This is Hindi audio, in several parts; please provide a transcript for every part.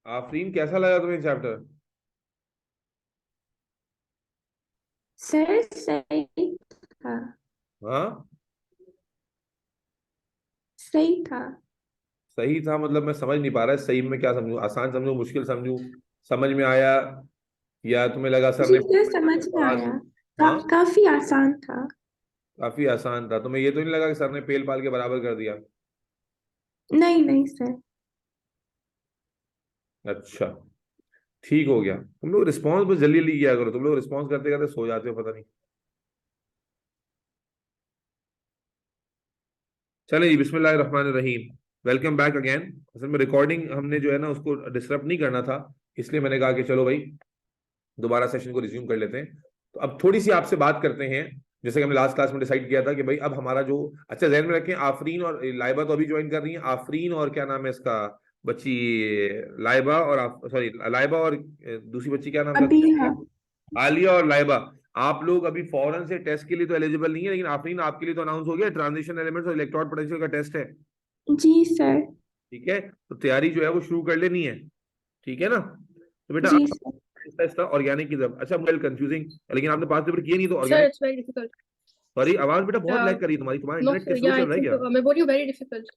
आफरीन, कैसा लगा तुम्हें चैप्टर? सर सही था। हाँ, सही था। सही था मतलब मैं समझ नहीं पा रहा सही में क्या समझूं, आसान समझूं, मुश्किल समझूं, समझ में आया या तुम्हें लगा सर जी ने सर, समझ में पढ़ा? आया। हाँ, काफी आसान था। काफी आसान था। तुम्हें ये तो नहीं लगा कि सर ने पेल पाल के बराबर कर दिया? नहीं नहीं सर। अच्छा, ठीक हो गया। तुम लोग रिस्पॉन्स बस जल्दी जल्दी किया करो, तुम लोग रिस्पॉन्स करते करते सो जाते हो, पता नहीं। चले जी, बिस्मिल्लाहिर रहमानिर रहीम। Welcome back again. असल में रिकॉर्डिंग हमने जो है ना उसको डिस्टर्ब नहीं करना था, इसलिए मैंने कहा कि चलो भाई दोबारा सेशन को रिज्यूम कर लेते हैं। तो अब थोड़ी सी आपसे बात करते हैं। जैसे कि हमने लास्ट क्लास में डिसाइड किया था कि भाई अब हमारा जो, अच्छा जहन में रखें, आफरीन और लाइबा तो अभी ज्वाइन कर रही हैं। आफरीन और क्या नाम है इसका, बच्ची लाइबा और सॉरी लाइबा और दूसरी बच्ची क्या नाम था, अभी हाँ। आलिया और लाइबा। आप लोग अभी फौरन से टेस्ट के लिए तो एलिजिबल नहीं है, लेकिन आफरीन आपके लिए तो अनाउंस हो गया, ट्रांजिशन एलिमेंट्स और इलेक्ट्रॉन पोटेंशियल का टेस्ट है। जी सर। ठीक है, तो तैयारी जो है वो शुरू कर लेनी है। ठीक है ना? तो बेटा जी सर। ऑर्गेनिक की तरफ, अच्छा मुझे कंफ्यूजिंग, लेकिन आपने पास पेपर किए नहीं तो Sir, organic. it's very difficult. Sorry, आवाज बेटा बहुत Yeah, लैग कर रही है तुम्हारी, तुम्हारा no, इंटरनेट sir, के स्लो yeah, चल I रहा है think क्या? मैं बोल रही हूँ very difficult.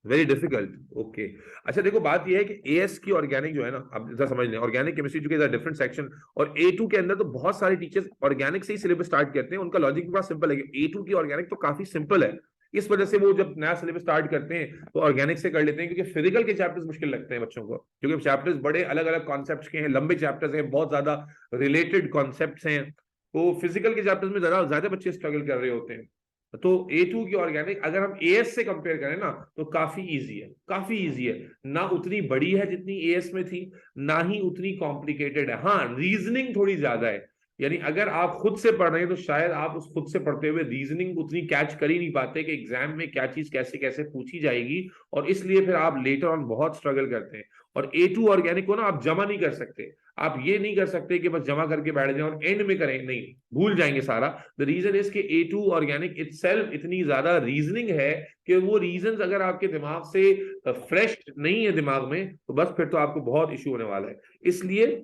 Very difficult, okay. अच्छा देखो, बात यह है कि एएस की ऑर्गेनिक जो है ना, अब जरा समझ लें, ऑर्गेनिक केमिस्ट्री चूंकि डिफरेंट सेक्शन, और ए टू के अंदर तो बहुत सारे टीचर्स ऑर्गेनिक से ही सिलेबस स्टार्ट करते हैं। उनका लॉजिक भी बड़ा सिंपल है कि ए टू की ऑर्गेनिक तो काफी सिंपल है, इस वजह से वो जब नया सिलेबस स्टार्ट करते हैं तो ऑर्गेनिक से कर लेते हैं, क्योंकि फिजिकल के चैप्टर्स मुश्किल लगते हैं बच्चों को, क्योंकि चैप्टर्स बड़े अलग अलग कॉन्सेप्ट्स के हैं, लंबे चैप्टर्स हैं, बहुत ज्यादा रिलेटेड कॉन्सेप्ट्स हैं। तो फिजिकल के चैप्टर्स में जरा ज्यादा बच्चे स्ट्रगल कर रहे होते हैं। तो ए टू की ऑर्गेनिक अगर हम एएस से कंपेयर करें ना तो काफी इजी है, काफी इजी है। ना उतनी बड़ी है जितनी एएस में थी, ना ही उतनी कॉम्प्लिकेटेड है। हाँ, रीजनिंग थोड़ी ज्यादा है, यानी अगर आप खुद से पढ़ रहे हैं तो शायद आप उस खुद से पढ़ते हुए रीजनिंग उतनी कैच कर ही नहीं पाते कि एग्जाम में क्या चीज कैसे कैसे पूछी जाएगी, और इसलिए फिर आप लेटर ऑन बहुत स्ट्रगल करते हैं। और ए टू ऑर्गेनिक को ना आप जमा नहीं कर सकते, आप ये नहीं कर सकते कि बस जमा करके बैठ जाए और एंड में करें, नहीं, भूल जाएंगे सारा। द रीजन इज कि ए टू ऑर्गेनिक इटसेल्फ इतनी ज्यादा रीजनिंग है कि वो रीजन अगर आपके दिमाग से फ्रेश नहीं है दिमाग में, तो बस फिर तो आपको बहुत इश्यू होने वाला है। इसलिए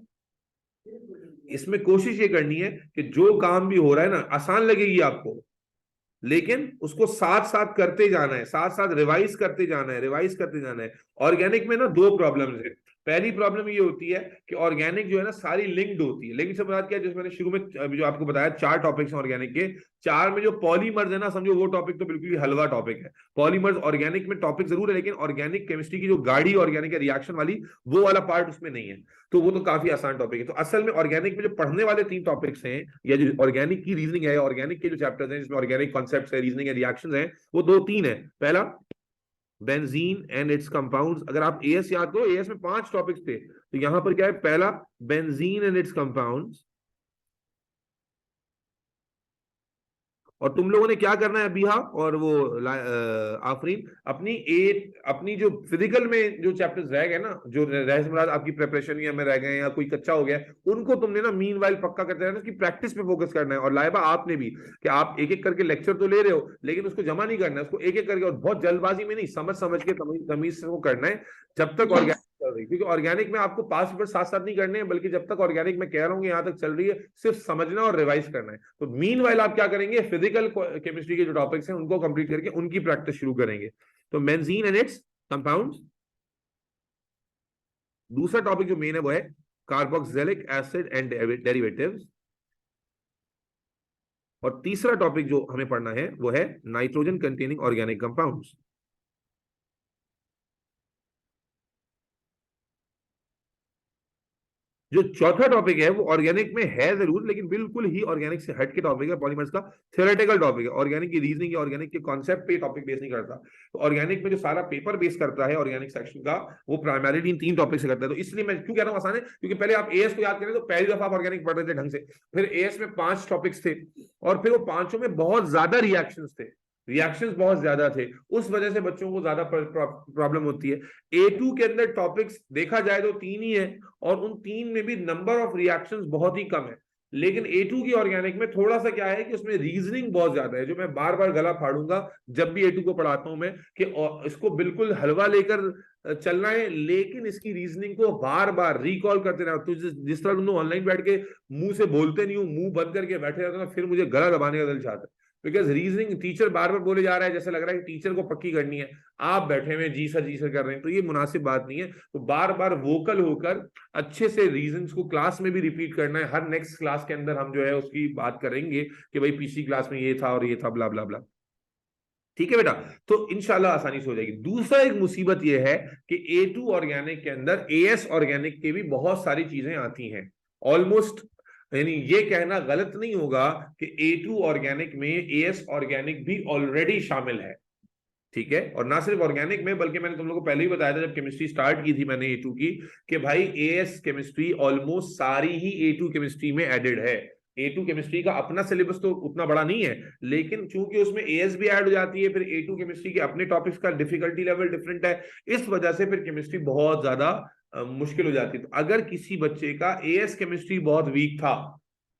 इसमें कोशिश ये करनी है कि जो काम भी हो रहा है ना, आसान लगेगी आपको, लेकिन उसको साथ साथ करते जाना है, साथ साथ रिवाइज करते जाना है, रिवाइज करते जाना है। ऑर्गेनिक में ना दो प्रॉब्लम्स है। पहली प्रॉब्लम ये होती है कि ऑर्गेनिक जो है ना सारी लिंक्ड होती है। लिंक्ड से बात क्या है, जैसे मैंने शुरू में जो आपको बताया, चार टॉपिक्स हैं ऑर्गेनिक के, चार में जो पॉलीमर्स है ना, समझो वो टॉपिक तो बिल्कुल ही हलवा टॉपिक है। पॉलीमर्स ऑर्गेनिक में टॉपिक जरूर है, लेकिन ऑर्गेनिक केमिस्ट्री की जो गाढ़ी ऑर्गेनिक है, रिएक्शन वाली, वो वाला पार्ट उसमें नहीं है। तो वो तो काफी आसान टॉपिक है। तो असल में ऑर्गेनिक में जो पढ़ने वाले तीन टॉपिक्स हैं, या जो ऑर्गेनिक की रीजनिंग है, ऑर्गेनिक के जो चैप्टर्स हैं जिसमें ऑर्गेनिक कॉन्सेप्ट्स है, रीजनिंग है, रिएक्शंस हैं, वो दो तीन है। पहला बेंजीन एंड इट्स कंपाउंड्स। अगर आप एएस याद करो, एएस में पांच टॉपिक्स थे, तो यहां पर क्या है, पहला बेंजीन एंड इट्स कंपाउंड्स। और तुम लोगों ने क्या करना है बिहा और वो आफरीन, अपनी जो फिजिकल में जो चैप्टर्स रह गए ना, जो रह मुराद आपकी प्रिपरेशन या में रह गए या कोई कच्चा हो गया, उनको तुमने ना मीन वाइल पक्का करते रहना, उसकी प्रैक्टिस पे फोकस करना है। और लाइबा आपने भी, कि आप एक एक करके लेक्चर तो ले रहे हो, लेकिन उसको जमा नहीं करना है, उसको एक एक करके, और बहुत जल्दबाजी में नहीं, समझ समझ के तमीज से वो करना है। जब तक ऑर्गेनिक चल रही, क्योंकि ऑर्गेनिक में आपको पास पेपर साथ साथ नहीं करने हैं, बल्कि जब तक ऑर्गेनिक में कह रहा हूँ यहाँ तक चल रही है, सिर्फ समझना और रिवाइज करना है। तो मीन वाइल आप क्या करेंगे, फिजिकल केमिस्ट्री के जो टॉपिक्स हैं उनको कंप्लीट करके उनकी प्रैक्टिस शुरू करेंगे। तो बेंजीन एंड इट्स कंपाउंड्स। दूसरा टॉपिक जो मेन है वो है कार्बोक्सिलिक एसिड एंड डेरिवेटिव्स। और तीसरा टॉपिक जो हमें पढ़ना है वो है नाइट्रोजन कंटेनिंग ऑर्गेनिक कंपाउंड्स। जो चौथा टॉपिक है वो ऑर्गेनिक में है जरूर, लेकिन बिल्कुल ही ऑर्गेनिक से हट के टॉपिक है, पॉलीमर्स का थ्योरेटिकल टॉपिक है। ऑर्गेनिक की रीजनिंग या ऑर्गेनिक के कॉन्सेप्ट पे टॉपिक बेस नहीं करता। तो ऑर्गेनिक में जो सारा पेपर बेस करता है ऑर्गेनिक सेक्शन का, वो प्राइमरीली इन तीन टॉपिक से करता है। तो इसलिए मैं क्यों कह रहा हूँ आसान है, क्योंकि पहले आप एएस को याद करें तो पहली दफा आप ऑर्गेनिक पढ़ रहे थे ढंग से, फिर एएस में पांच टॉपिक्स थे, और फिर वो पांचों में बहुत ज्यादा रिएक्शंस थे, रिएक्शंस बहुत ज्यादा थे, उस वजह से बच्चों को ज्यादा प्रॉब्लम होती है। ए टू के अंदर टॉपिक्स देखा जाए तो तीन ही है, और उन तीन में भी नंबर ऑफ रिएक्शंस बहुत ही कम है। लेकिन A2 की ऑर्गेनिक में थोड़ा सा क्या है कि उसमें रीजनिंग बहुत ज्यादा है, जो मैं बार बार गला फाड़ूंगा जब भी A2 को पढ़ाता हूं मैं, कि इसको बिल्कुल हलवा लेकर चलना है, लेकिन इसकी रीजनिंग को बार बार रिकॉल करते रहना। तो जिस तरह तुम ऑनलाइन बैठ के मुंह से बोलते नहीं हो, मुंह बंद करके बैठे रहते हो ना, फिर मुझे गला दबाने का दिल चाहता है, बिकॉज रीजनिंग टीचर बार बार बोले जा रहा है, जैसे लग रहा है कि टीचर को पक्की करनी है, आप बैठे हुए जी सर कर रहे हैं, तो ये मुनासिब बात नहीं है। तो बार बार वोकल होकर अच्छे से रीजंस को क्लास में भी रिपीट करना है। हर नेक्स्ट क्लास के अंदर हम जो है उसकी बात करेंगे कि भाई पिछली क्लास में ये था और ये था, ब्ला ब्ला ब्ला। ठीक है बेटा, तो इंशाल्लाह आसानी से हो जाएगी। दूसरा एक मुसीबत यह है कि A2 ऑर्गेनिक के अंदर AS ऑर्गेनिक के भी बहुत सारी चीजें आती हैं ऑलमोस्ट, यानी ये कहना गलत नहीं होगा कि A2 ऑर्गेनिक में AS ऑर्गेनिक भी ऑलरेडी शामिल है। ठीक है, और ना सिर्फ ऑर्गेनिक में, बल्कि मैंने तुम लोगों को पहले ही बताया था जब केमिस्ट्री स्टार्ट की थी मैंने A2 की, कि भाई AS केमिस्ट्री ऑलमोस्ट सारी ही A2 केमिस्ट्री में एडेड है। A2 केमिस्ट्री का अपना सिलेबस तो उतना बड़ा नहीं है, लेकिन चूंकि उसमें AS भी ऐड हो जाती है, फिर A2 केमिस्ट्री के अपने टॉपिक्स का डिफिकल्टी लेवल डिफरेंट है, इस वजह से फिर केमिस्ट्री बहुत ज्यादा मुश्किल हो जाती है। तो अगर किसी बच्चे का AS केमिस्ट्री बहुत वीक था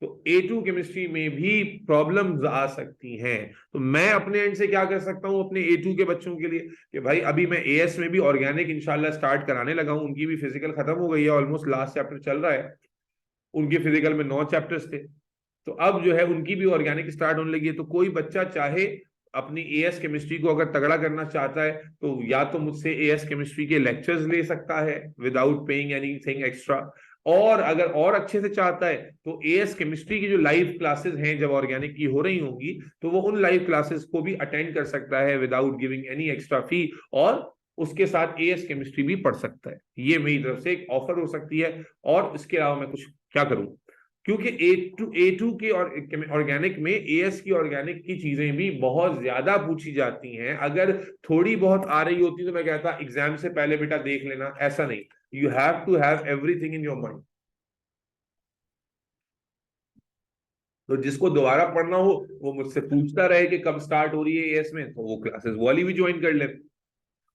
तो A2 केमिस्ट्री में भी प्रॉब्लम्स आ सकती हैं। तो मैं अपने एंड से क्या कर सकता हूं अपने A2 के बच्चों के लिए, कि भाई अभी मैं AS में भी ऑर्गेनिक इंशाल्लाह स्टार्ट कराने लगा हूं, उनकी भी फिजिकल खत्म हो गई है, ऑलमोस्ट लास्ट चैप्टर चल रहा है, उनके फिजिकल में 9 चैप्टर्स थे, तो अब जो है उनकी भी ऑर्गेनिक स्टार्ट होने लगी है। तो कोई बच्चा चाहे अपनी AS केमिस्ट्री को अगर तगड़ा करना चाहता है तो या तो मुझसे AS केमिस्ट्री के लेक्चर्स ले सकता है विदाउट पेइंग एनीथिंग एक्स्ट्रा, और अगर और अच्छे से चाहता है तो AS केमिस्ट्री की जो लाइव क्लासेस हैं जब ऑर्गेनिक की हो रही होंगी तो वो उन लाइव क्लासेस को भी अटेंड कर सकता है without giving any extra fee, और उसके साथ AS केमिस्ट्री भी पढ़ सकता है। ये मेरी तरफ से एक ऑफर हो सकती है, और इसके अलावा मैं कुछ क्या करूं, क्योंकि A2 के और ऑर्गेनिक में AS की ऑर्गेनिक की चीजें भी बहुत ज्यादा पूछी जाती हैं। अगर थोड़ी बहुत आ रही होती तो मैं कहता एग्जाम से पहले बेटा देख लेना, ऐसा नहीं, you have to have everything in your mind. तो जिसको दोबारा पढ़ना हो वो मुझसे पूछता रहे कि कब स्टार्ट हो रही है एएस में, तो वो क्लासेस वाली भी ज्वाइन कर ले,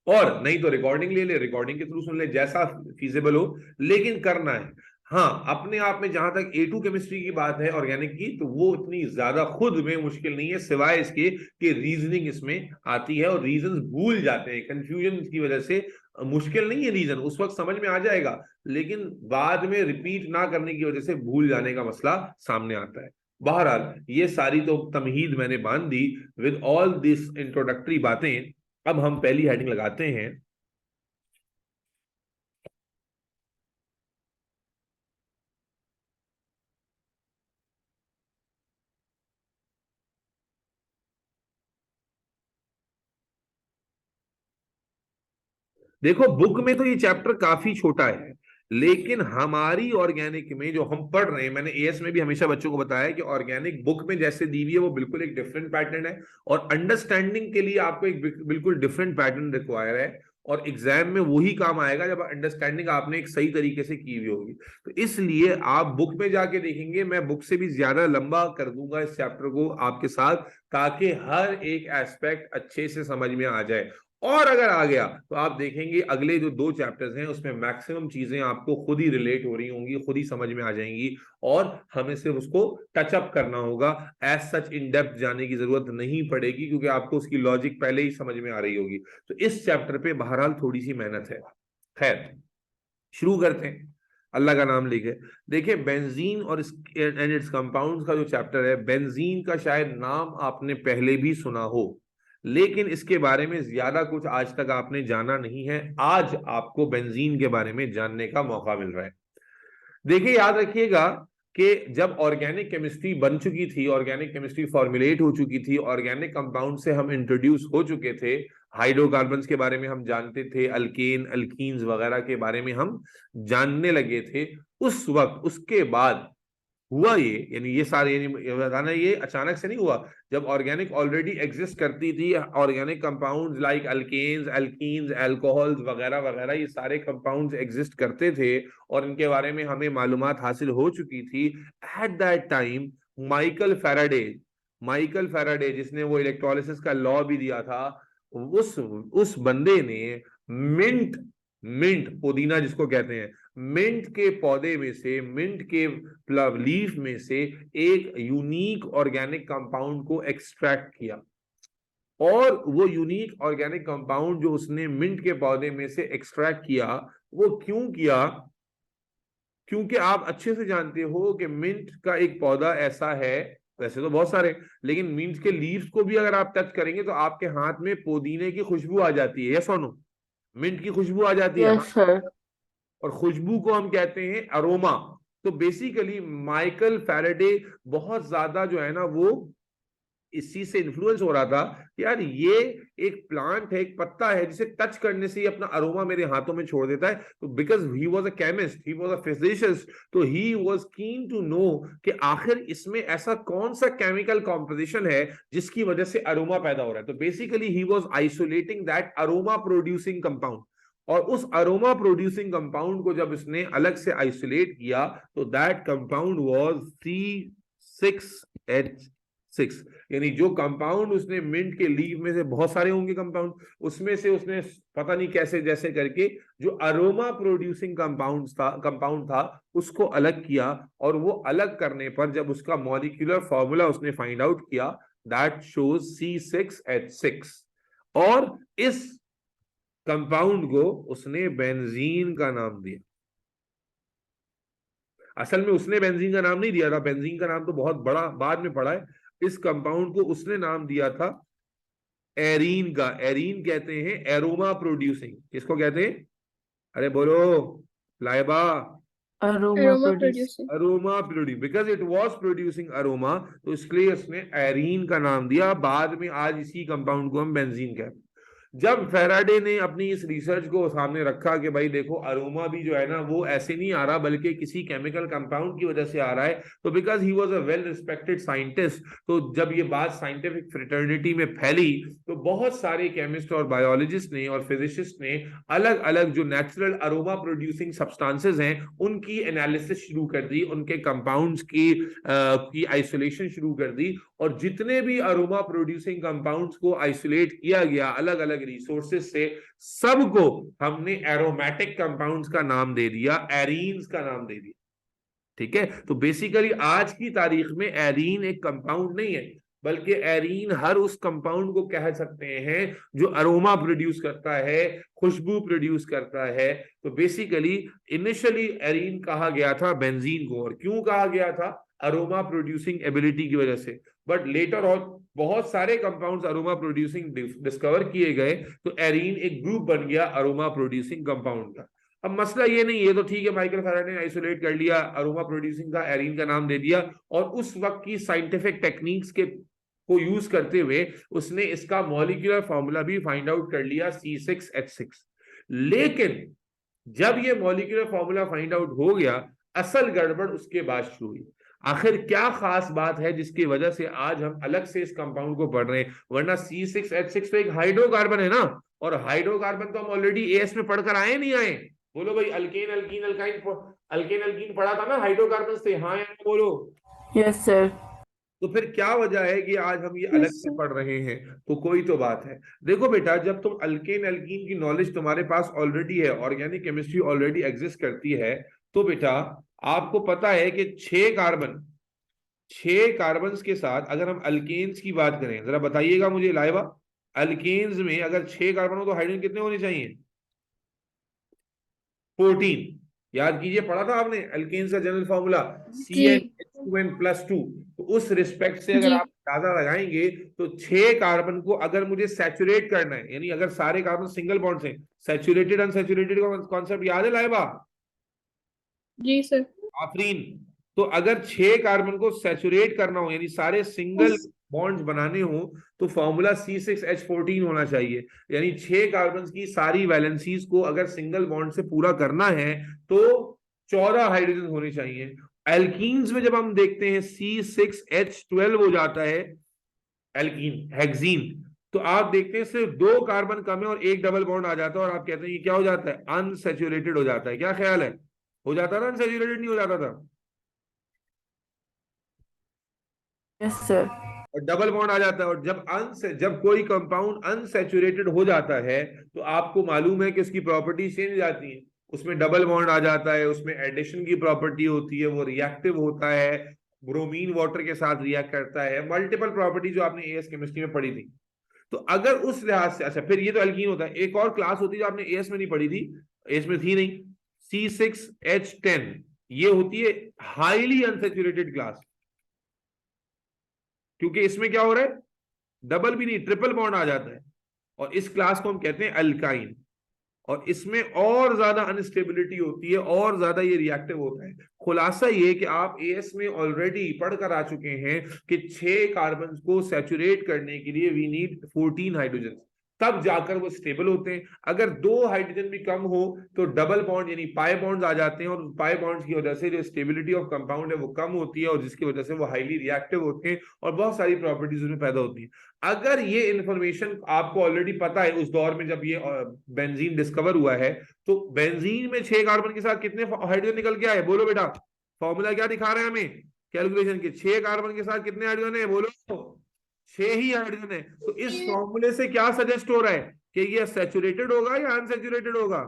और नहीं तो रिकॉर्डिंग ले ले, रिकॉर्डिंग के थ्रू सुन ले, जैसा फीजेबल हो, लेकिन करना है। हाँ, अपने आप में जहां तक A2 केमिस्ट्री की बात है ऑर्गेनिक की, तो वो इतनी ज्यादा खुद में मुश्किल नहीं है, सिवाय इसके कि रीजनिंग इसमें आती है और रीजन भूल जाते हैं कंफ्यूजन की वजह से। मुश्किल नहीं है रीजन, उस वक्त समझ में आ जाएगा, लेकिन बाद में रिपीट ना करने की वजह से भूल जाने का मसला सामने आता है। बहरहाल ये सारी तो तमहीद मैंने बांध दी विद ऑल दिस इंट्रोडक्टरी बातें। अब हम पहली हेडिंग लगाते हैं। देखो बुक में तो ये चैप्टर काफी छोटा है, लेकिन हमारी ऑर्गेनिक में जो हम पढ़ रहे हैं, मैंने एएस में भी हमेशा बच्चों को बताया कि ऑर्गेनिक बुक में जैसे दी हुई है वो बिल्कुल एक डिफरेंट पैटर्न है, और अंडरस्टैंडिंग के लिए आपको एक बिल्कुल डिफरेंट पैटर्न रिक्वायर है, और एग्जाम में वही काम आएगा जब अंडरस्टैंडिंग आपने एक सही तरीके से की हुई होगी। तो इसलिए आप बुक में जाके देखेंगे, मैं बुक से भी ज्यादा लंबा कर दूंगा इस चैप्टर को आपके साथ, ताकि हर एक एस्पेक्ट अच्छे से समझ में आ जाए। और अगर आ गया तो आप देखेंगे अगले जो 2 चैप्टर्स हैं उसमें मैक्सिमम चीजें आपको खुद ही रिलेट हो रही होंगी, खुद ही समझ में आ जाएंगी, और हमें सिर्फ उसको टचअप करना होगा। एज सच इन डेप्थ जाने की जरूरत नहीं पड़ेगी, क्योंकि आपको उसकी लॉजिक पहले ही समझ में आ रही होगी। तो इस चैप्टर पे बहरहाल थोड़ी सी मेहनत है। खैर, शुरू करते हैं अल्लाह का नाम लेके। देखिए, बेंजीन और एंड इट्स कंपाउंड्स का जो चैप्टर है, बेंजीन का शायद नाम आपने पहले भी सुना हो, लेकिन इसके बारे में ज्यादा कुछ आज तक आपने जाना नहीं है। आज आपको बेंजीन के बारे में जानने का मौका मिल रहा है। देखिए, याद रखिएगा कि जब ऑर्गेनिक केमिस्ट्री बन चुकी थी, ऑर्गेनिक केमिस्ट्री फॉर्मुलेट हो चुकी थी, ऑर्गेनिक कंपाउंड से हम इंट्रोड्यूस हो चुके थे, हाइड्रोकार्बन्स के बारे में हम जानते थे, अल्केन अल्कीन्स वगैरह के बारे में हम जानने लगे थे, उस वक्त उसके बाद हुआ ये, यानी ये सारे, यानी बताना ये अचानक से नहीं हुआ। जब ऑर्गेनिक ऑलरेडी एग्जिस्ट करती थी, organic compounds like alkanes alkenes alcohols वगैरह वगैरह, ये सारे कंपाउंड्स एग्जिस्ट करते थे और इनके बारे में हमें मालूमात हासिल हो चुकी थी। At that time Michael Faraday जिसने वो इलेक्ट्रोलिसिस का लॉ भी दिया था, उस बंदे ने मिंट मिंट, पुदीना जिसको कहते हैं, मिंट के पौधे में से, मिंट के लीफ में से एक यूनिक ऑर्गेनिक कंपाउंड को एक्सट्रैक्ट किया। और वो यूनिक ऑर्गेनिक कंपाउंड जो उसने मिंट के पौधे में से एक्सट्रैक्ट किया, वो क्यों किया? क्योंकि आप अच्छे से जानते हो कि मिंट का एक पौधा ऐसा है, वैसे तो बहुत सारे, लेकिन मिंट के लीव्स को भी अगर आप टच करेंगे तो आपके हाथ में पुदीने की खुशबू आ जाती है, यस और नो? मिंट की खुशबू आ जाती है ना, यस सर। और खुशबू को हम कहते हैं अरोमा। तो बेसिकली माइकल फैराडे बहुत ज्यादा जो है ना वो इस चीज से इन्फ्लुएंस हो रहा था कि यार ये एक प्लांट है, एक पत्ता है जिसे टच करने से ही अपना अरोमा मेरे हाथों में छोड़ देता है। तो because he was a chemist, he was a physicist, तो he was keen to know कि आखिर इसमें ऐसा कौन सा केमिकल कॉम्पोजिशन है जिसकी वजह से अरोमा पैदा हो रहा है। तो basically he was isolating that aroma producing compound, और उस अरोमा प्रोड्यूसिंग कंपाउंड को जब इसने अलग से आइसोलेट किया तो दैट कंपाउंड वाज C6H6। यानी जो कंपाउंड उसने मिंट के लीव में से, बहुत सारे होंगे कंपाउंड, उसमें से उसने पता नहीं कैसे जैसे करके जो अरोमा प्रोड्यूसिंग कंपाउंड था उसको अलग किया। और वो अलग करने पर जब उसका मॉलिक्यूलर फॉर्मूला उसने फाइंड आउट किया, दैट शोज C6H6। और इस कंपाउंड को उसने बेंजीन का नाम दिया। असल में उसने बेंजीन का नाम नहीं दिया था, बेंजीन का नाम तो बहुत बड़ा बाद में पड़ा है। इस कंपाउंड को उसने नाम दिया था एरीन का। एरीन कहते हैं एरोमा प्रोड्यूसिंग, किसको कहते हैं? अरे बोलो Laiba. Aroma aroma produce. Producing. Aroma produce, because it was producing aroma, तो इसलिए उसने एरीन का नाम दिया। बाद में आज इसी कंपाउंड को हम बेंजीन कहते हैं। जब फेराडे ने अपनी इस रिसर्च को सामने रखा कि भाई देखो अरोमा भी जो है ना वो ऐसे नहीं आ रहा बल्कि किसी केमिकल कंपाउंड की वजह से आ रहा है, तो because he was a well respected scientist, तो जब ये बात साइंटिफिक फ्रेटर्निटी में फैली तो बहुत सारे केमिस्ट और बायोलॉजिस्ट ने और फिजिसिस्ट ने अलग अलग जो नेचुरल अरोमा प्रोड्यूसिंग सब्सटेंसेस हैं उनकी एनालिसिस शुरू कर दी, उनके कंपाउंड्स की आइसोलेशन शुरू कर दी। और जितने भी अरोमा प्रोड्यूसिंग कंपाउंड्स को आइसोलेट किया गया अलग अलग रिसोर्सेज से, सबको हमने एरोमेटिक कंपाउंड्स का नाम दे दिया, एरीन्स का नाम दे दिया। ठीक है, तो बेसिकली आज की तारीख में एरीन एक कंपाउंड नहीं है, बल्कि एरीन हर उस कंपाउंड को कह सकते हैं जो अरोमा प्रोड्यूस करता है, खुशबू प्रोड्यूस करता है। तो बेसिकली इनिशियली एरीन कहा गया था बेंजीन को, और क्यों कहा गया था? अरोमा प्रोड्यूसिंग एबिलिटी की वजह से। बट लेटर और बहुत सारे कंपाउंड्स अरोमा प्रोड्यूसिंग डिस्कवर किए गए, तो एरीन एक ग्रुप बन गया अरोमा प्रोड्यूसिंग कंपाउंड का। अब मसला ये नहीं है, तो ठीक है माइकल फैराडे ने आइसोलेट कर लिया, अरोमा प्रोड्यूसिंग का एरीन का नाम दे दिया, और उस वक्त की साइंटिफिक टेक्निक्स के को यूज करते हुए उसने इसका मॉलिक्यूलर फॉर्मूला भी फाइंड आउट कर लिया C6H6। लेकिन जब ये मॉलिक्यूलर फॉर्मूला फाइंड आउट हो गया, असल गड़बड़ उसके बाद शुरू हुई। आखिर क्या खास बात है जिसकी वजह से आज हम अलग से इस कंपाउंड को पढ़ रहे हैं? वरना C6H6 तो एक हाइड्रोकार्बन है ना, और हाइड्रोकार्बन तो हम ऑलरेडी एएस में पढ़कर आए नहीं आए? बोलो भाई, अल्केन अल्कीन अल्कीन पढ़ा था ना, हाइड्रोकार्बन से, हाँ या ना बोलो। Yes sir. तो फिर क्या वजह है कि आज हम ये अलग यस से सर। पढ़ रहे हैं? तो कोई तो बात है। देखो बेटा, जब तुम अल्केन अल्कीन की नॉलेज तुम्हारे पास ऑलरेडी है, ऑर्गेनिक केमिस्ट्री ऑलरेडी एग्जिस्ट करती है, तो बेटा आपको पता है कि 6 कार्बन के साथ अगर हम अल्केन्स की बात करें, जरा बताइएगा मुझे लाइबा, अल्केन्स में अगर 6 कार्बन हो तो हाइड्रोजन कितने होने चाहिए? 14। याद कीजिए, पढ़ा था आपने अल्केन्स का जनरल फॉर्मूला जी CnH2n+2। तो उस रिस्पेक्ट से अगर जी आप ज्यादा लगाएंगे तो 6 कार्बन को अगर मुझे सैचुरेट करना है, यानी अगर सारे कार्बन सिंगल बॉन्ड से, सैचुरेटेड अनसैचुरेटेड का कॉन्सेप्ट याद है लाइबा? जी सर। आफरीन। तो अगर 6 कार्बन को सैचुरेट करना हो, यानी सारे सिंगल बॉन्ड्स बनाने हो, तो फॉर्मूला C6H14 होना चाहिए। यानी 6 कार्बन की सारी वैलेंसीज को अगर सिंगल बॉन्ड से पूरा करना है तो 14 हाइड्रोजन होने चाहिए। एल्कीन्स में जब हम देखते हैं C6H12 हो जाता है एल्कीन, हेक्सीन, तो आप देखते हैं सिर्फ 2 कार्बन कम है और एक डबल बॉन्ड आ जाता है, और आप कहते हैं ये क्या हो जाता है? अनसैचुरेटेड हो जाता है। क्या ख्याल है, हो जाता था अनसैचुरेटेड, नहीं हो जाता था? Yes sir. और डबल बॉन्ड आ जाता है। और जब कोई कंपाउंड अनसैचुरेटेड हो जाता है तो आपको मालूम है कि उसकी प्रॉपर्टीज चेंज हो जाती हैं। उसमें डबल बॉन्ड आ जाता है, उसमें एडिशन की प्रॉपर्टी होती है, वो रिएक्टिव होता है, ब्रोमीन वाटर के साथ रिएक्ट करता है, मल्टीपल प्रॉपर्टी जो आपने एएस केमिस्ट्री में पढ़ी थी। तो अगर उस लिहाज से, अच्छा फिर ये तो एल्कीन होता है। एक और क्लास होती है जो आपने एएस में नहीं पढ़ी थी, एएस में थी नहीं, C6H10, ये होती है हाईली अनसैचुरेटेड क्लास। क्योंकि इसमें क्या हो रहा है, डबल भी नहीं ट्रिपल बॉन्ड आ जाता है, और इस क्लास को हम कहते हैं अल्काइन। और इसमें और ज्यादा अनस्टेबिलिटी होती है, और ज्यादा ये रिएक्टिव होता है। खुलासा ये कि आप एएस में ऑलरेडी पढ़कर आ चुके हैं कि 6 कार्बन को सैचुरेट करने के लिए वी नीड 14 हाइड्रोजन, तब जाकर वो स्टेबल होते हैं। अगर 2 हाइड्रोजन भी कम हो तो डबल बॉन्ड यानी पाई बॉन्ड्स आ जाते हैं, और पाई बॉन्ड्स की वजह से जो स्टेबिलिटी ऑफ कंपाउंड है वो कम होती है, और जिसकी वजह से वो हाईली रिएक्टिव होते हैं और बहुत सारी प्रॉपर्टीज उसमें पैदा होती है। अगर ये इंफॉर्मेशन आपको ऑलरेडी पता है उस दौर में जब ये बेंजीन डिस्कवर हुआ है, तो बेंजीन में 6 कार्बन के साथ कितने हाइड्रोजन निकल के आए, बोलो बेटा। फॉर्मूला क्या दिखा रहे हैं हमें कैलकुलेशन के, 6 कार्बन के साथ कितने हाइड्रोजन है, बोलो। 6 ही हाइड्रोजन है। तो इस फॉर्मूले से क्या सजेस्ट हो रहा है कि ये सैचुरेटेड होगा या अनसैचुरेटेड होगा,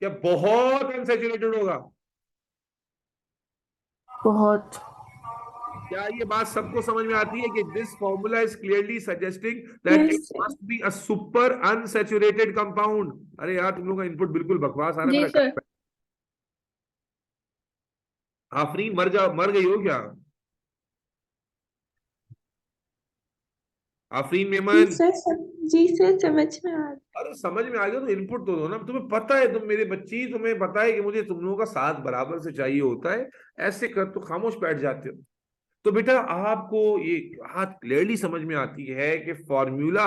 या बहुत अनसैचुरेटेड होगा? बहुत। क्या ये बात सबको समझ में आती है कि this formula is clearly suggesting that it Yes, sir. Must be a super unsaturated compound? अरे यार तुम लोग का इनपुट बिल्कुल बकवास आ रहा है जी मेरा। सर। आफरीन मर गई हो क्या? आफरीन जी मेमन, सर जी सर समझ में आ रहा। अरे समझ में आ गया तो इनपुट तो दो ना। तुम्हें पता है, तुम मेरे बच्ची, तुम्हें पता है कि मुझे तुम लोगों का साथ बराबर से चाहिए होता है, ऐसे कर तो खामोश बैठ जाते हो। तो बेटा आपको ये बात क्लियरली समझ में आती है कि फॉर्मूला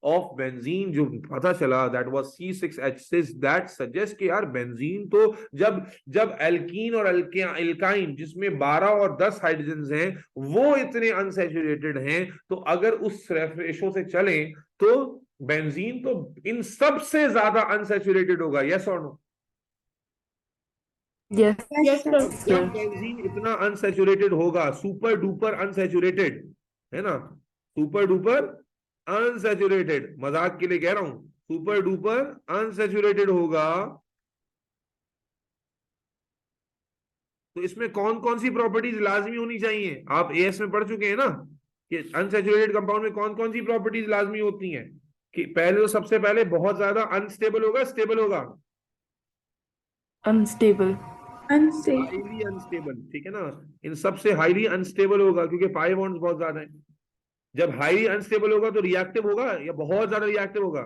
ऑफ बेंजीन जो पता चला that was C6H6, that suggest कि यार बेंजीन तो जब जब एल्कीन और एल्काइन जिसमें 12 और 10 हाइड्रोजन हैं वो इतने अनसैचुरेटेड हैं, तो अगर उस रेशो से चलें तो बेंजीन तो इन सबसे ज्यादा अनसैचुरेटेड होगा। यस और नो? Yes, yes sir. जब sir. बेंजीन इतना अनसैचुरेटेड होगा, सुपर डुपर अनसैचुरेटेड, है ना, सुपर डुपर अनसैचुरेटेड, मजाक के लिए कह रहा हूं, सुपर डुपर अनसैचुरेटेड होगा, तो इसमें कौन कौन सी प्रॉपर्टीज लाजमी होनी चाहिए? आप एएस में पढ़ चुके हैं ना कि अनसैचुरेटेड कंपाउंड में कौन कौन सी प्रॉपर्टीज लाजमी होती हैं। कि पहले तो सबसे पहले बहुत ज्यादा अनस्टेबल होगा, स्टेबल होगा? Unstable. अनसेफ। हाईली अनस्टेबल, ठीक है ना, इन सबसे हाईली अनस्टेबल होगा क्योंकि पाई बॉन्ड्स बहुत ज्यादा है। जब हाईली अनस्टेबल होगा तो रिएक्टिव होगा या बहुत ज्यादा रिएक्टिव होगा?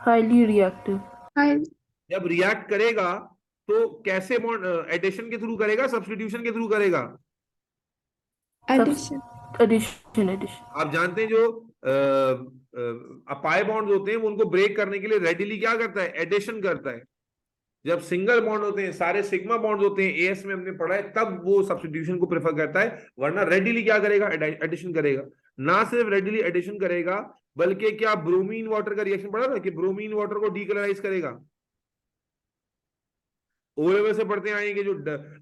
Highly reactive. जब रिएक्ट करेगा तो कैसे बॉन्ड, एडिशन के थ्रू करेगा, सब्स्टिट्यूशन के थ्रू करेगा? एडिशन। Addition. आप जानते हैं जो पाई बॉन्ड्स होते हैं वो उनको ब्रेक करने के लिए रेडिली क्या करता है, एडिशन करता है। जब सिंगल बॉन्ड होते हैं, सारे सिग्मा बॉन्ड होते हैं, एएस में हमने पढ़ा है, तब वो सब्स्टिट्यूशन को प्रेफर करता है, वरना रेडिली क्या करेगा, एडिशन करेगा। ना सिर्फ रेडिली एडिशन करेगा बल्कि क्या ब्रोमीन वाटर का रिएक्शन पढ़ा था कि ब्रोमीन वाटर को डीकलराइज करेगा। ओ लेवल से पढ़ते आए कि जो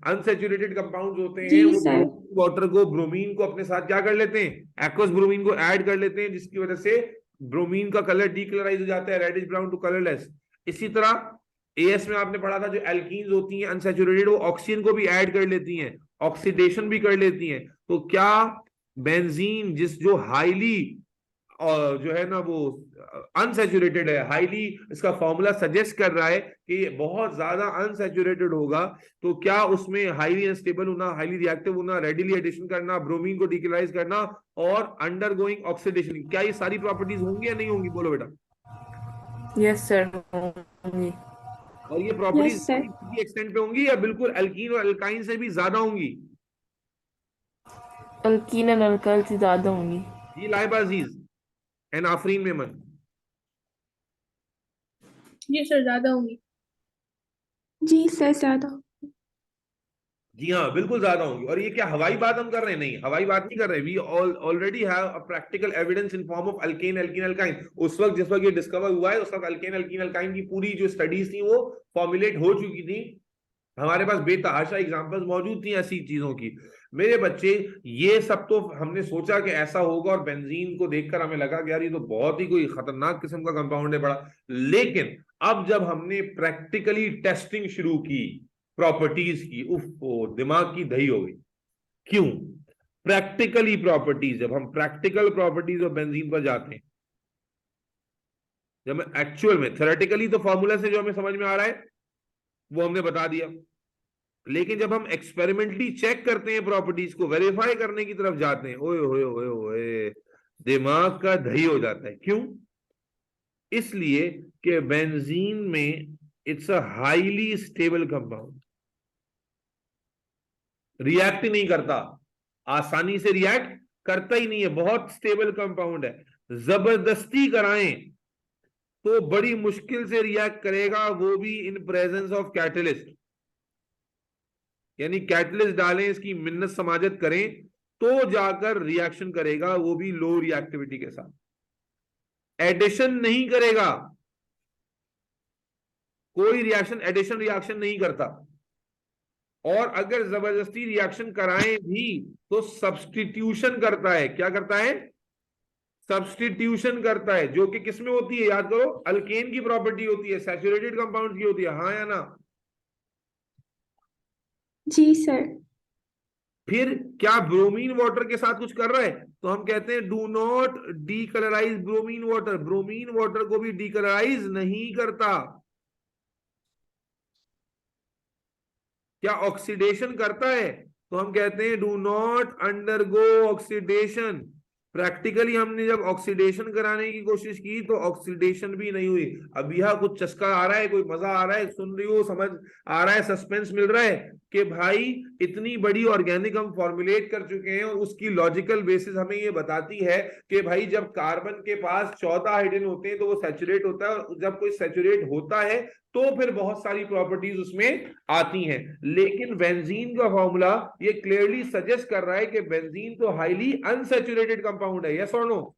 अनसैचुरेटेड कंपाउंड्स होते हैं जी वो सर। वाटर को, ब्रोमीन को अपने साथ क्या कर लेते हैं, एक्वस ब्रोमीन को ऐड कर लेते हैं, जिसकी वजह से ब्रोमीन का कलर डीकलराइज हो जाता है, रेडिश ब्राउन टू कलरलेस। इसी तरह एएस में आपने पढ़ा था जो एल्कीन्स होती हैं अनसैचुरेटेड, वो ऑक्सीजन को भी ऐड कर लेती हैं, ऑक्सीडेशन भी कर लेती हैं। तो क्या बेंजीन जो हाईली और जो है ना वो अनसैचुरेटेड है, हाईली, इसका फॉर्मूला सजेस्ट कर रहा है कि ये बहुत ज्यादा अनसैचुरेटेड होगा, तो क्या उसमें हाईली अनस्टेबल होना, हाईली रिएक्टिव होना, रेडिली एडिशन करना, ब्रोमीन को डीकलराइज करना और अंडरगोइंग ऑक्सीडेशन, क्या ये सारी प्रॉपर्टीज होंगी या नहीं होंगी, बोलो बेटा। Yes, sir. Only. और ये प्रॉपर्टीज Yes, sir. किसी एक्सटेंट पे होंगी या बिल्कुल अल्कीन और अल्काइन से भी ज्यादा होंगी? Alkene and alkyl से ज्यादा होंगी. जी लाइबा अजीज एंड आफरीन मेमन। जी सर ज्यादा होंगी। जी सर ज्यादा। जी हाँ बिल्कुल ज्यादा होंगी। और ये क्या हवाई बात हम कर रहे हैं? नहीं, हवाई बात नहीं कर रहे। We already have a practical evidence in form of alkane alkene alkyne. उस वक्त जिस वक्त ये डिस्कवर हुआ है उस वक्त अल्केन एल्कीन अल्काइन की पूरी जो स्टडीज थी वो फॉर्मुलेट हो चुकी थी, हमारे पास बेतहाशा एग्जांपल्स मौजूद थी ऐसी चीजों की। मेरे बच्चे, ये सब तो हमने सोचा कि ऐसा होगा और बेंजीन को देखकर हमें लगा कि यार ये तो बहुत ही कोई खतरनाक किस्म का कंपाउंड है बड़ा। लेकिन अब जब हमने प्रैक्टिकली टेस्टिंग शुरू की प्रॉपर्टीज की, उफ, दिमाग की दही हो गई। क्यों? प्रैक्टिकली प्रॉपर्टीज, जब हम प्रैक्टिकल प्रॉपर्टीज ऑफ बेंजीन पर जाते हैं, जब मैं एक्चुअल में, थ्योरेटिकली तो फॉर्मूला से जो हमें समझ में आ रहा है वो हमने बता दिया, लेकिन जब हम एक्सपेरिमेंटली चेक करते हैं, प्रॉपर्टीज को वेरीफाई करने की तरफ जाते हैं, ओए ओए ओए ओए, दिमाग का दही हो जाता है। क्यों? इसलिए कि बेंजीन में it's a highly stable compound, react ही नहीं करता, आसानी से रिएक्ट करता ही नहीं है, बहुत स्टेबल कंपाउंड है। जबरदस्ती कराएं तो बड़ी मुश्किल से रिएक्ट करेगा, वो भी इन प्रेजेंस ऑफ कैटलिस्ट, यानी कैटलिस्ट डालें, इसकी मिन्नत समाजत करें तो जाकर रिएक्शन करेगा, वो भी लो रिएक्टिविटी के साथ। एडिशन नहीं करेगा, कोई रिएक्शन एडिशन रिएक्शन नहीं करता। और अगर जबरदस्ती रिएक्शन कराएं भी तो सब्स्टिट्यूशन करता है। क्या करता है? सब्स्टिट्यूशन करता है, जो कि किसमें होती है? याद करो, अल्केन की प्रॉपर्टी होती है, सैचुरेटेड कंपाउंड की होती है, हाँ या ना? जी सर। फिर क्या ब्रोमीन वाटर के साथ कुछ कर रहा है तो हम कहते हैं do not decolourise bromine water. Bromine water को भी डीकलराइज नहीं करता। क्या ऑक्सीडेशन करता है तो हम कहते हैं do not undergo oxidation. Practically हमने जब ऑक्सीडेशन कराने की कोशिश की तो ऑक्सीडेशन भी नहीं हुई। अब यह कुछ चस्का आ रहा है, कोई मजा आ रहा है, सुन रही हो, समझ आ रहा है, सस्पेंस मिल रहा है कि भाई इतनी बड़ी ऑर्गेनिक हम फॉर्मुलेट कर चुके हैं और उसकी लॉजिकल बेसिस हमें ये बताती है कि भाई जब कार्बन के पास 14 हाइड्रोजन होते हैं तो वो सैचुरेट होता है, और जब कोई सैचुरेट होता है तो फिर बहुत सारी प्रॉपर्टीज उसमें आती हैं। लेकिन बेंजीन का फॉर्मूला ये क्लियरली सजेस्ट कर रहा है कि बेंजीन तो हाईली अनसैचुरेटेड कंपाउंड है। यस और नो?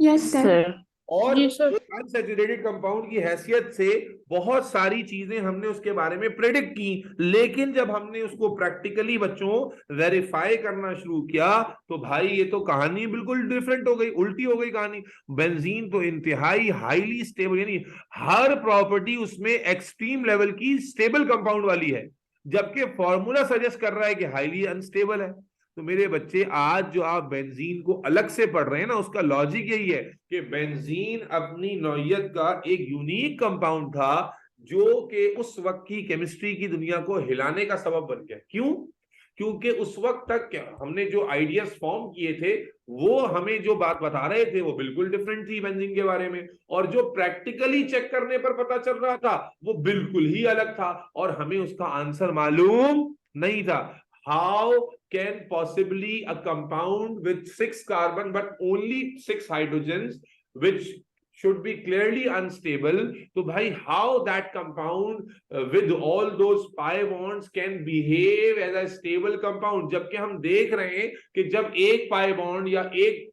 Yes sir. सर। और जी सर। अनसैचुरेटेड कंपाउंड की हैसियत से बहुत सारी चीजें हमने उसके बारे में प्रेडिक्ट की, लेकिन जब हमने उसको प्रैक्टिकली बच्चों वेरीफाई करना शुरू किया तो भाई ये तो कहानी बिल्कुल डिफरेंट हो गई, उल्टी हो गई कहानी। बेंजीन तो इंतहाई हाईली स्टेबल, यानी हर प्रॉपर्टी उसमें एक्सट्रीम लेवल की स्टेबल कंपाउंड वाली है, जबकि फॉर्मूला सजेस्ट कर रहा है कि हाईली अनस्टेबल है। तो मेरे बच्चे, आज जो आप बेंजीन को अलग से पढ़ रहे हैं ना, उसका लॉजिक यही है कि बेंजीन अपनी नौयत का एक यूनिक कंपाउंड था जो कि उस वक्त की केमिस्ट्री की दुनिया को हिलाने का सबब बन गया। क्यों? क्योंकि उस वक्त तक हमने जो आइडियाज फॉर्म किए थे वो हमें जो बात बता रहे थे वो बिल्कुल डिफरेंट थी बेंजीन के बारे में, और जो प्रैक्टिकली चेक करने पर पता चल रहा था वो बिल्कुल ही अलग था, और हमें उसका आंसर मालूम नहीं था। How can possibly a compound with 6 carbon but only 6 hydrogens, which should be clearly unstable, तो भाई how that compound with all those pi bonds can behave as a stable compound, जबकि हम देख रहे हैं कि जब एक pi bond या एक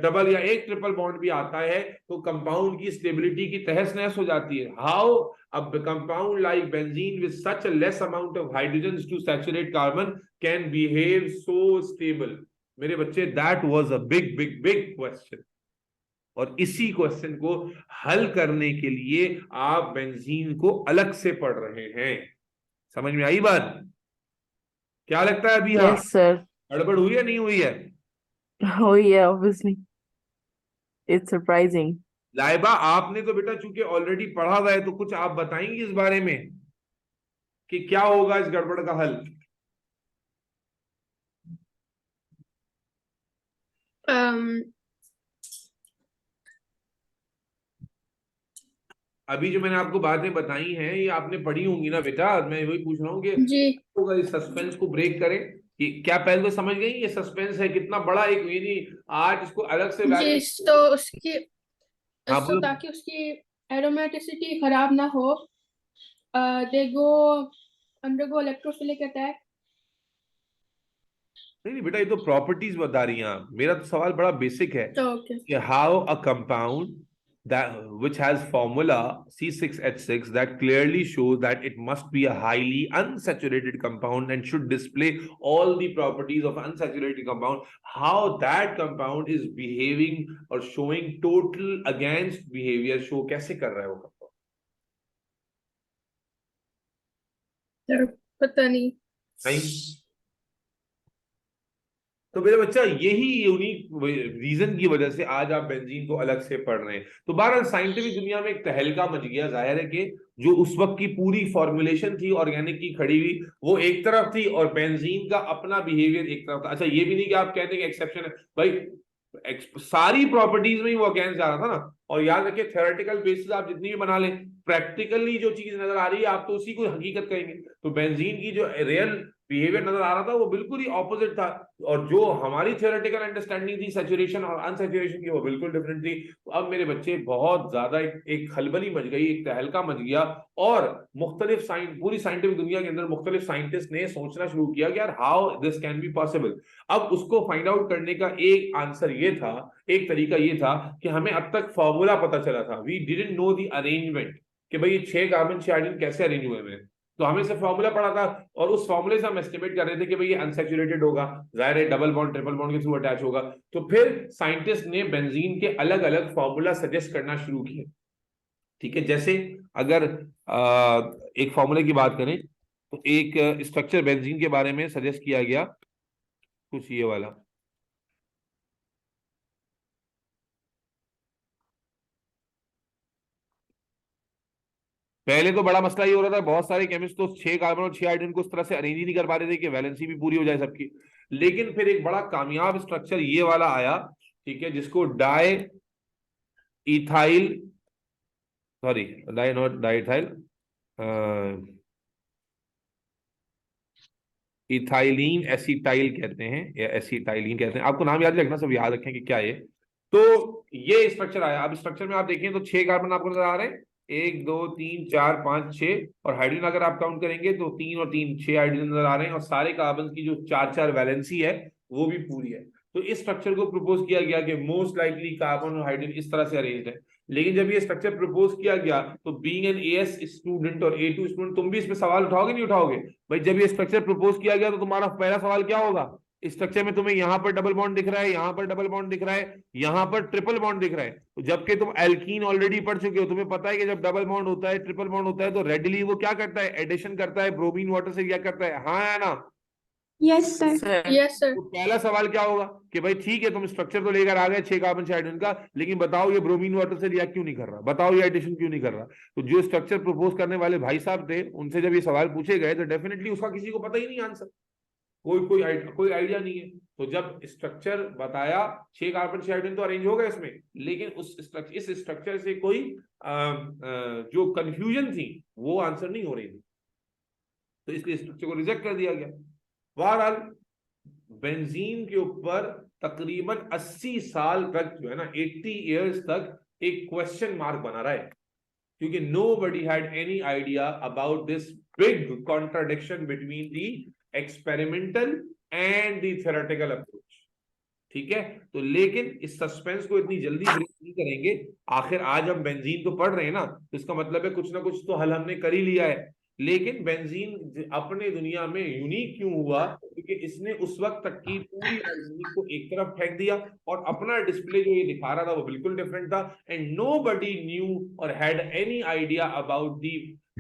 डबल या एक ट्रिपल बॉन्ड भी आता है तो कंपाउंड की स्टेबिलिटी की तहस नहस हो जाती है। How a compound like benzene with such a less amount of hydrogens to saturate carbon can behave so stable? मेरे बच्चे, that was a big question, और इसी क्वेश्चन को हल करने के लिए आप बेंजीन को अलग से पढ़ रहे हैं। समझ में आई बात? क्या लगता है अभी? हाँ, यस सर। गड़बड़ हुई है नहीं हुई है? Oh yeah, obviously. It's surprising. Laiba, आपने तो बेटा चूंकि ऑलरेडी पढ़ा हुआ है तो कुछ आप बताएंगे इस बारे में कि क्या होगा इस गड़बड़ का हल? अभी जो मैंने आपको बातें बताई हैं ये आपने पढ़ी होंगी ना बेटा, मैं वही पूछ रहा हूँ कि जी होगा इस सस्पेंस को ब्रेक करें कि क्या? पहले तो समझ गई ये सस्पेंस है कितना बड़ा, एक ये नहीं आज इसको अलग से जी। तो उसकी हाँ तो बोलो। ताकि उसकी एरोमेटिसिटी खराब ना हो, दे गो अंडरगो इलेक्ट्रोफिलिक अटैक। नहीं बेटा, ये तो प्रॉपर्टीज बता रही हैं आप। मेरा तो सवाल बड़ा बेसिक है तो ओके। कि how a compound that which has formula C6H6 that clearly shows that it must be a highly unsaturated compound and should display all the properties of unsaturated compound. How that compound is behaving or showing total against behavior show कैसे कर रहा है वो compound? सर पता नहीं। नहीं। तो मेरे बच्चा यही यूनिक रीजन की वजह से आज आप बेंजीन को अलग से पढ़ रहे हैं। तो बहरहाल साइंटिफिक दुनिया में एक तहलका मच गया। जाहिर है कि जो उस वक्त की पूरी फॉर्मुलेशन थी ऑर्गेनिक की खड़ी हुई वो एक तरफ थी और बेंजीन का अपना बिहेवियर एक तरफ था। अच्छा ये भी नहीं कि आप कहते हैं कि एक्सेप्शन है भाई, सारी प्रॉपर्टीज में ही वो अगेंस्ट जा रहा था ना। और याद रखिए थ्योरेटिकल बेसिस आप जितनी भी बना लें, प्रैक्टिकली जो चीज नजर आ रही है आप तो उसी को हकीकत कहेंगे। तो बेंजीन की जो रियल बिहेवियर नजर आ रहा था वो बिल्कुल ही ऑपोजिट था, और जो हमारी थियोरेटिकल अंडरस्टैंडिंग थी सैचुरेशन और अनसैचुरेशन की वो बिल्कुल डिफरेंट थी। तो अब मेरे बच्चे बहुत ज्यादा एक खलबली मच गई, एक तहलका मच गया, और मुख्तलिफ पूरी साइंटिफिक दुनिया के अंदर मुख्तलिफ साइंटिस्ट ने सोचना शुरू किया कि यार how this can be possible. अब उसको फाइंड आउट करने का एक आंसर ये था, एक तरीका ये था कि हमें अब तक फॉर्मूला पता चला था, we didn't know the arrangement कि भाई ये 6 कार्बन 6 हाइड्रोजन कैसे अरेंज हुए हैं। तो हमें सिर्फ फॉर्मूला पढ़ा था और उस फॉर्मूले से हम एस्टिमेट कर रहे थे कि भाई ये अनसैचुरेटेड होगा, जाहिर है डबल बॉन्ड ट्रिपल बॉन्ड के थ्रू अटैच होगा। तो फिर साइंटिस्ट ने बेंजीन के अलग अलग फॉर्मूला सजेस्ट करना शुरू किए। ठीक है, जैसे अगर एक फॉर्मूले की बात करें तो एक स्ट्रक्चर बेंजीन के बारे में सजेस्ट किया गया कुछ ये वाला। पहले तो बड़ा मसला ये हो रहा था, बहुत सारे केमिस्ट तो 6 कार्बन और 6 हाइड्रोजन को उस तरह से अरेंज ही नहीं कर पा रहे थे कि वैलेंसी भी पूरी हो जाए सबकी। लेकिन फिर एक बड़ा कामयाब स्ट्रक्चर ये वाला आया, ठीक है, जिसको di ethyl sorry di not di ethyl ethylene acetyl कहते हैं या एसिटाइलिन कहते हैं। आपको नाम याद रखना, सब याद रखें कि क्या है। तो ये स्ट्रक्चर आया। अब स्ट्रक्चर में आप देखें तो 6 कार्बन आपको नजर आ रहे हैं, 1 2 3 4 5 6, और हाइड्रोजन अगर आप काउंट करेंगे तो 3 और 3 6 हाइड्रोजन नजर आ रहे हैं, और सारे कार्बन की जो 4 वैलेंसी है वो भी पूरी है। तो इस स्ट्रक्चर को प्रपोज किया गया कि मोस्ट लाइकली कार्बन और हाइड्रोजन इस तरह से अरेंज्ड है। लेकिन जब ये स्ट्रक्चर प्रपोज किया गया तो बीइंग एन एएस स्टूडेंट और A2 स्टूडेंट तुम भी इसमें सवाल उठाओगे नहीं उठाओगे? भाई जब ये स्ट्रक्चर प्रपोज किया गया तो तुम्हारा पहला सवाल क्या होगा? इस स्ट्रक्चर में तुम्हें यहाँ पर डबल बॉन्ड दिख रहा है, यहाँ पर डबल बॉन्ड दिख रहा है, यहाँ पर ट्रिपल बॉन्ड दिख रहा है। तो जबकि तुम एल्कीन ऑलरेडी पढ़ चुके हो, तुम्हें पता है कि जब डबल बॉन्ड होता है ट्रिपल बॉन्ड होता है तो रेडली वो क्या करता है, एडिशन करता है ब्रोमीन वाटर से, क्या करता है, हाँ या ना? Yes sir. Sir yes sir. तो पहला सवाल क्या होगा कि भाई ठीक है तुम स्ट्रक्चर तो लेकर आ गए 6 कार्बन 6 हाइड्रोजन का, लेकिन बताओ ये ब्रोमीन वाटर से रिएक्ट क्यों नहीं कर रहा, बताओ ये एडिशन क्यों नहीं कर रहा। तो जो स्ट्रक्चर प्रपोज करने वाले भाई साहब थे उनसे जब ये सवाल पूछे गए तो डेफिनेटली उसका किसी को पता ही नहीं आंसर, कोई आइडिया नहीं है। तो जब स्ट्रक्चर बताया 6 कार्बन 6 हाइड्रोजन तो अरेंज होगा इसमें, लेकिन इस स्ट्रक्चर से कोई जो कंफ्यूजन थी वो आंसर नहीं हो रही थी, तो इसलिए स्ट्रक्चर को रिजेक्ट कर दिया गया। बहरहाल बेंजीन के ऊपर तकरीबन 80 साल तक जो है ना 80 इयर्स तक एक क्वेश्चन मार्क बना रहा है, क्योंकि nobody had any idea about this big contradiction between the experimental and the theoretical approach। ठीक है, तो लेकिन इस सस्पेंस को इतनी जल्दी ब्रेक नहीं करेंगे। आखिर आज हम बेंजीन तो पढ़ रहे हैं ना, तो इसका मतलब है कुछ ना कुछ तो हल हमने कर ही लिया है। लेकिन बेंजीन अपने दुनिया में यूनिक क्यों हुआ? क्योंकि इसने उस वक्त तक की पूरी ऑर्गेनिक को एक तरफ फेंक दिया और अपना डिस्प्ले जो ये दिखा रहा था वो बिल्कुल डिफरेंट था, and nobody knew or had any idea about the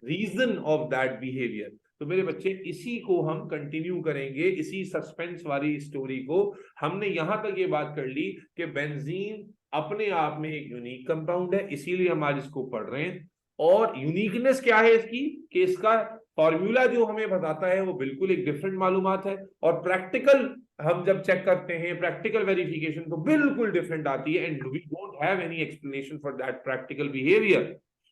reason of that behaviour. तो मेरे बच्चे इसी को हम कंटिन्यू करेंगे, इसी सस्पेंस वाली स्टोरी को। हमने यहां तक ये बात कर ली कि बेंजीन अपने आप में एक यूनिक कंपाउंड है, इसीलिए हम आज इसको पढ़ रहे हैं। और यूनिकनेस क्या है इसकी कि इसका फॉर्मूला जो हमें बताता है वो बिल्कुल एक डिफरेंट मालूमात है, और प्रैक्टिकल हम जब चेक करते हैं प्रैक्टिकल वेरिफिकेशन तो बिल्कुल डिफरेंट आती है, and we don't have any explanation for that practical behaviour.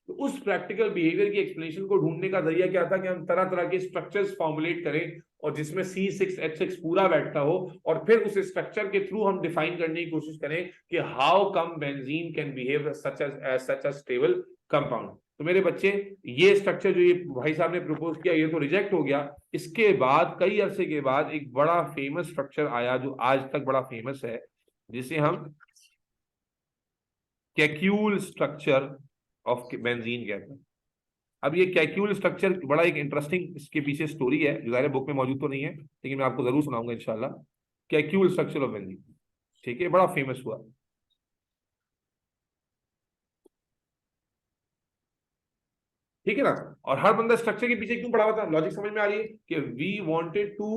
तो उस प्रैक्टिकल बिहेवियर की एक्सप्लेनेशन को ढूंढने का जरिया क्या था कि हम तरह तरह के स्ट्रक्चर्स फॉर्मुलेट करें और जिसमें C6H6 पूरा बैठता हो, और फिर उस स्ट्रक्चर के थ्रू हम डिफाइन करने की कोशिश करें कि how come benzene can behave such a stable compound. तो मेरे बच्चे ये स्ट्रक्चर जो ये भाई साहब ने प्रपोज किया ये तो रिजेक्ट हो गया। इसके बाद कई अरसे के बाद एक बड़ा फेमस स्ट्रक्चर आया जो आज तक बड़ा फेमस है, जिसे हम कैक्यूल स्ट्रक्चर ऑफ बेंजीन कहते हैं। अब ये कैक्यूल स्ट्रक्चर बड़ा एक इंटरेस्टिंग इसके पीछे स्टोरी है जो ज़ाहिर बुक में मौजूद तो नहीं है, लेकिन मैं आपको जरूर सुनाऊंगा इंशाल्लाह। कैक्यूल स्ट्रक्चर ऑफ बेंजीन, ठीक है, बड़ा फेमस हुआ। ठीक है ना। और हर बंदा स्ट्रक्चर के पीछे क्यों पड़ा हुआ था, लॉजिक समझ में आ रही है कि we wanted to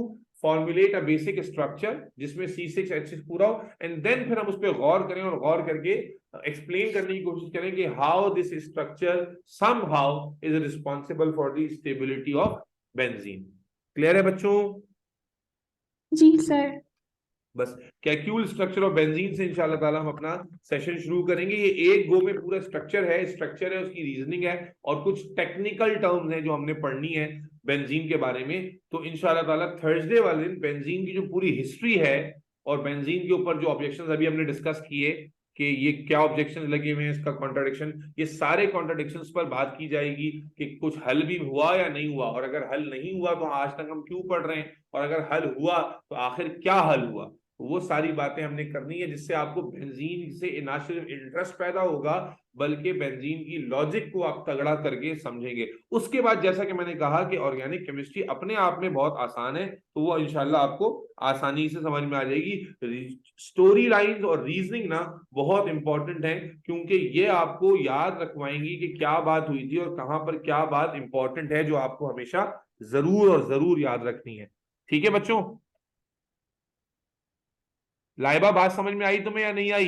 formulate a basic structure जिसमें C6H6 पूरा हो, एंड देन फिर हम उस पर गौर करें और गौर करके एक्सप्लेन करने की कोशिश करें कि how this structure somehow is responsible for the stability of benzene. Clear है बच्चों? जी सर। बस कैक्यूल स्ट्रक्चर ऑफ बेंजीन से इंशाल्लाह ताला हम अपना सेशन शुरू करेंगे। ये एक गो में पूरा स्ट्रक्चर है उसकी रीजनिंग है और कुछ टेक्निकल टर्म्स हैं जो हमने पढ़नी है बेंजीन के बारे में। तो इंशाल्लाह ताला थर्सडे वाले दिन बेंजीन की जो पूरी हिस्ट्री है और बेंजीन के ऊपर जो ऑब्जेक्शंस अभी हमने डिस्कस किए कि ये क्या ऑब्जेक्शन लगे हुए हैं, इसका कॉन्ट्राडिक्शन, ये सारे कॉन्ट्राडिक्शंस पर बात की जाएगी कि कुछ हल भी हुआ या नहीं हुआ, और अगर हल नहीं हुआ तो आज तक हम क्यों पढ़ रहे हैं, और अगर हल हुआ तो आखिर क्या हल हुआ। वो सारी बातें हमने करनी है जिससे आपको बेंजीन से ना सिर्फ इंटरेस्ट पैदा होगा बल्कि बेंजीन की लॉजिक को आप तगड़ा करके समझेंगे। उसके बाद जैसा कि मैंने कहा कि ऑर्गेनिक केमिस्ट्री अपने आप में बहुत आसान है, तो वो इंशाल्लाह आपको आसानी से समझ में आ जाएगी। स्टोरी लाइंस और रीजनिंग ना बहुत इंपॉर्टेंट है क्योंकि ये आपको याद रखवाएंगी कि क्या बात हुई थी और कहां पर क्या बात इंपॉर्टेंट है जो आपको हमेशा जरूर और जरूर याद रखनी है। ठीक है बच्चों? लाइबा बात समझ में आई तुम्हें या नहीं आई?